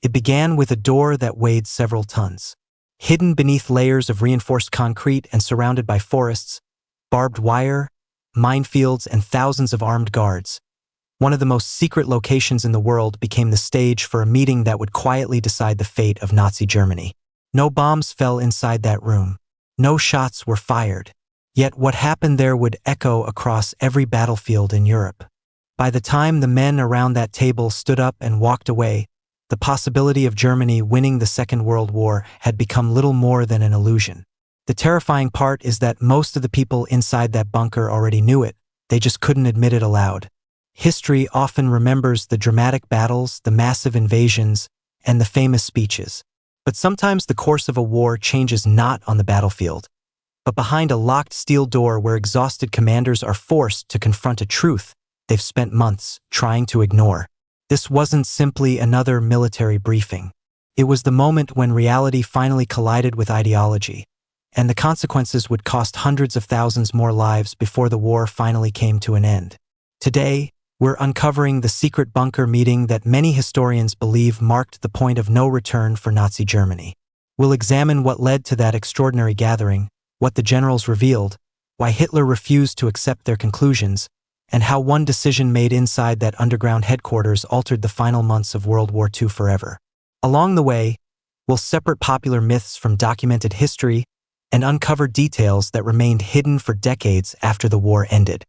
It began with a door that weighed several tons. Hidden beneath layers of reinforced concrete and surrounded by forests, barbed wire, minefields, and thousands of armed guards, one of the most secret locations in the world became the stage for a meeting that would quietly decide the fate of Nazi Germany. No bombs fell inside that room. No shots were fired. Yet what happened there would echo across every battlefield in Europe. By the time the men around that table stood up and walked away, the possibility of Germany winning the Second World War had become little more than an illusion. The terrifying part is that most of the people inside that bunker already knew it, they just couldn't admit it aloud. History often remembers the dramatic battles, the massive invasions, and the famous speeches. But sometimes the course of a war changes not on the battlefield, but behind a locked steel door where exhausted commanders are forced to confront a truth they've spent months trying to ignore. This wasn't simply another military briefing. It was the moment when reality finally collided with ideology, and the consequences would cost hundreds of thousands more lives before the war finally came to an end. Today, we're uncovering the secret bunker meeting that many historians believe marked the point of no return for Nazi Germany. We'll examine what led to that extraordinary gathering, what the generals revealed, why Hitler refused to accept their conclusions, and how one decision made inside that underground headquarters altered the final months of World War II forever. Along the way, we'll separate popular myths from documented history and uncover details that remained hidden for decades after the war ended.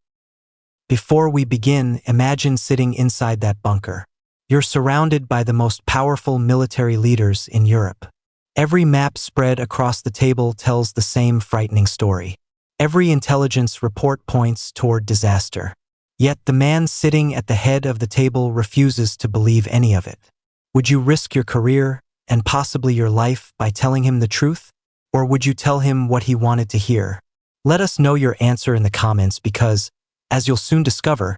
Before we begin, imagine sitting inside that bunker. You're surrounded by the most powerful military leaders in Europe. Every map spread across the table tells the same frightening story. Every intelligence report points toward disaster. Yet the man sitting at the head of the table refuses to believe any of it. Would you risk your career, and possibly your life, by telling him the truth? Or would you tell him what he wanted to hear? Let us know your answer in the comments because, as you'll soon discover,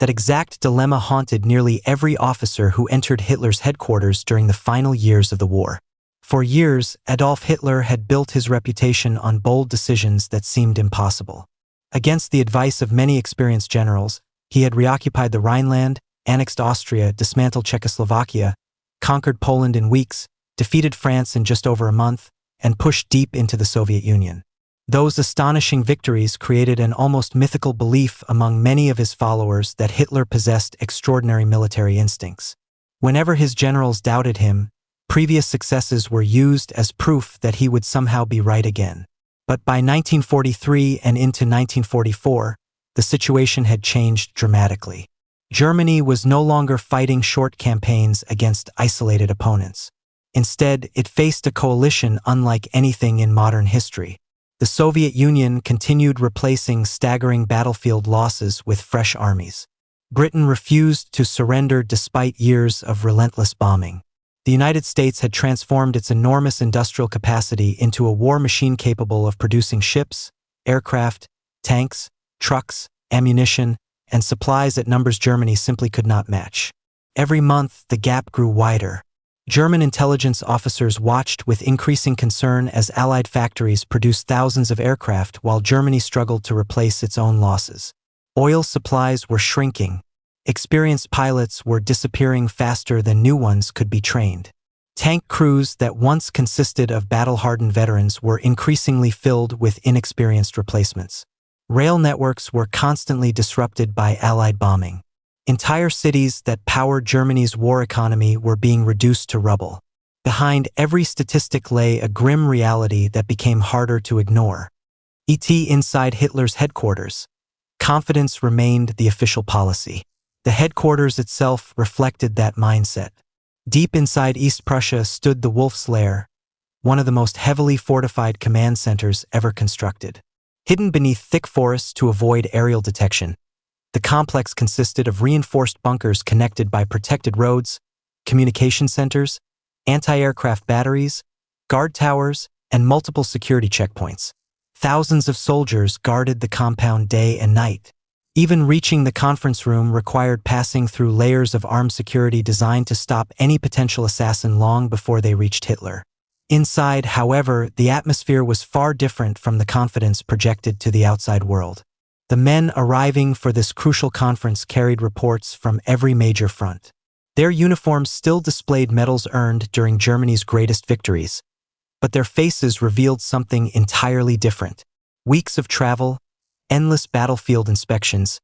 that exact dilemma haunted nearly every officer who entered Hitler's headquarters during the final years of the war. For years, Adolf Hitler had built his reputation on bold decisions that seemed impossible. Against the advice of many experienced generals, he had reoccupied the Rhineland, annexed Austria, dismantled Czechoslovakia, conquered Poland in weeks, defeated France in just over a month, and pushed deep into the Soviet Union. Those astonishing victories created an almost mythical belief among many of his followers that Hitler possessed extraordinary military instincts. Whenever his generals doubted him, previous successes were used as proof that he would somehow be right again. But by 1943 and into 1944, the situation had changed dramatically. Germany was no longer fighting short campaigns against isolated opponents. Instead, it faced a coalition unlike anything in modern history. The Soviet Union continued replacing staggering battlefield losses with fresh armies. Britain refused to surrender despite years of relentless bombing. The United States had transformed its enormous industrial capacity into a war machine capable of producing ships, aircraft, tanks, trucks, ammunition, and supplies at numbers Germany simply could not match. Every month, the gap grew wider. German intelligence officers watched with increasing concern as Allied factories produced thousands of aircraft while Germany struggled to replace its own losses. Oil supplies were shrinking. Experienced pilots were disappearing faster than new ones could be trained. Tank crews that once consisted of battle-hardened veterans were increasingly filled with inexperienced replacements. Rail networks were constantly disrupted by Allied bombing. Entire cities that powered Germany's war economy were being reduced to rubble. Behind every statistic lay a grim reality that became harder to ignore. Inside Hitler's headquarters, confidence remained the official policy. The headquarters itself reflected that mindset. Deep inside East Prussia stood the Wolf's Lair, one of the most heavily fortified command centers ever constructed. Hidden beneath thick forests to avoid aerial detection, the complex consisted of reinforced bunkers connected by protected roads, communication centers, anti-aircraft batteries, guard towers, and multiple security checkpoints. Thousands of soldiers guarded the compound day and night. Even reaching the conference room required passing through layers of armed security designed to stop any potential assassin long before they reached Hitler. Inside, however, the atmosphere was far different from the confidence projected to the outside world. The men arriving for this crucial conference carried reports from every major front. Their uniforms still displayed medals earned during Germany's greatest victories, but their faces revealed something entirely different. Weeks of travel, endless battlefield inspections,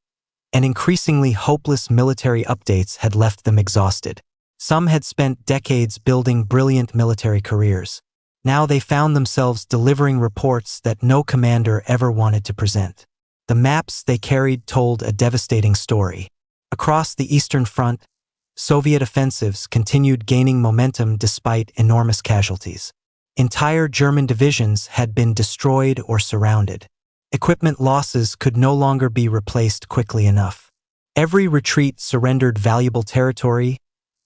and increasingly hopeless military updates had left them exhausted. Some had spent decades building brilliant military careers. Now they found themselves delivering reports that no commander ever wanted to present. The maps they carried told a devastating story. Across the Eastern Front, Soviet offensives continued gaining momentum despite enormous casualties. Entire German divisions had been destroyed or surrounded. Equipment losses could no longer be replaced quickly enough. Every retreat surrendered valuable territory,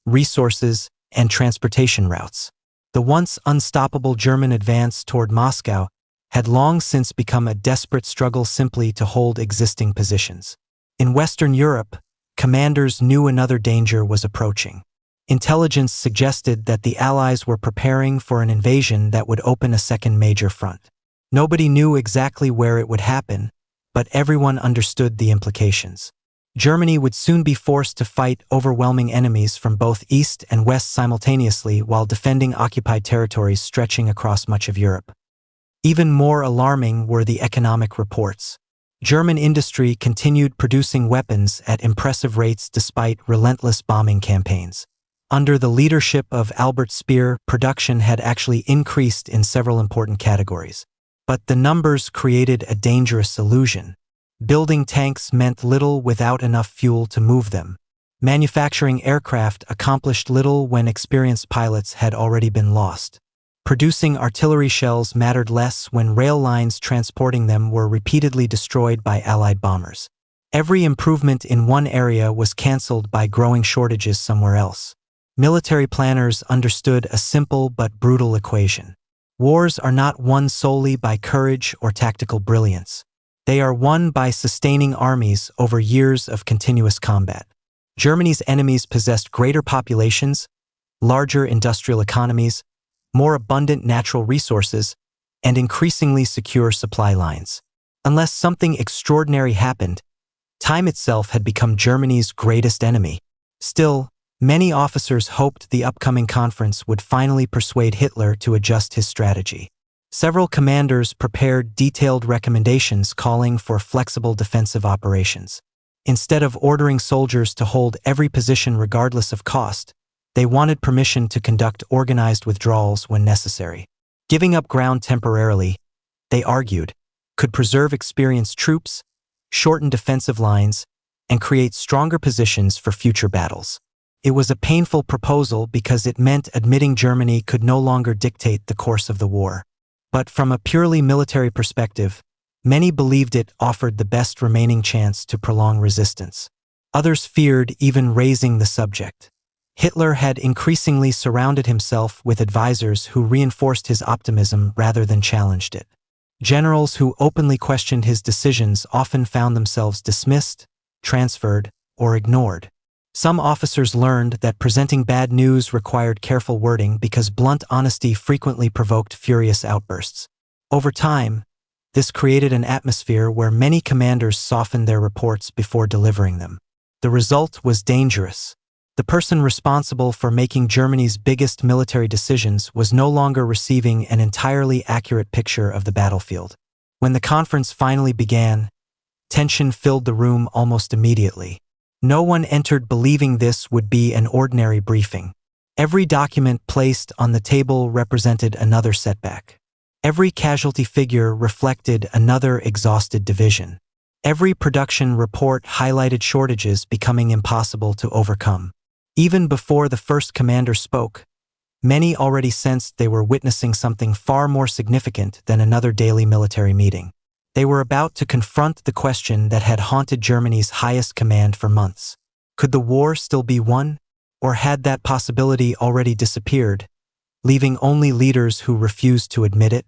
resources, and transportation routes. The once unstoppable German advance toward Moscow had long since become a desperate struggle simply to hold existing positions. In Western Europe, commanders knew another danger was approaching. Intelligence suggested that the Allies were preparing for an invasion that would open a second major front. Nobody knew exactly where it would happen, but everyone understood the implications. Germany would soon be forced to fight overwhelming enemies from both east and west simultaneously while defending occupied territories stretching across much of Europe. Even more alarming were the economic reports. German industry continued producing weapons at impressive rates despite relentless bombing campaigns. Under the leadership of Albert Speer, production had actually increased in several important categories. But the numbers created a dangerous illusion. Building tanks meant little without enough fuel to move them. Manufacturing aircraft accomplished little when experienced pilots had already been lost. Producing artillery shells mattered less when rail lines transporting them were repeatedly destroyed by Allied bombers. Every improvement in one area was cancelled by growing shortages somewhere else. Military planners understood a simple but brutal equation. Wars are not won solely by courage or tactical brilliance. They are won by sustaining armies over years of continuous combat. Germany's enemies possessed greater populations, larger industrial economies, more abundant natural resources, and increasingly secure supply lines. Unless something extraordinary happened, time itself had become Germany's greatest enemy. Still, many officers hoped the upcoming conference would finally persuade Hitler to adjust his strategy. Several commanders prepared detailed recommendations calling for flexible defensive operations. Instead of ordering soldiers to hold every position regardless of cost, they wanted permission to conduct organized withdrawals when necessary. Giving up ground temporarily, they argued, could preserve experienced troops, shorten defensive lines, and create stronger positions for future battles. It was a painful proposal because it meant admitting Germany could no longer dictate the course of the war. But from a purely military perspective, many believed it offered the best remaining chance to prolong resistance. Others feared even raising the subject. Hitler had increasingly surrounded himself with advisors who reinforced his optimism rather than challenged it. Generals who openly questioned his decisions often found themselves dismissed, transferred, or ignored. Some officers learned that presenting bad news required careful wording because blunt honesty frequently provoked furious outbursts. Over time, this created an atmosphere where many commanders softened their reports before delivering them. The result was dangerous. The person responsible for making Germany's biggest military decisions was no longer receiving an entirely accurate picture of the battlefield. When the conference finally began, tension filled the room almost immediately. No one entered believing this would be an ordinary briefing. Every document placed on the table represented another setback. Every casualty figure reflected another exhausted division. Every production report highlighted shortages becoming impossible to overcome. Even before the first commander spoke, many already sensed they were witnessing something far more significant than another daily military meeting. They were about to confront the question that had haunted Germany's highest command for months. Could the war still be won? Or had that possibility already disappeared, leaving only leaders who refused to admit it?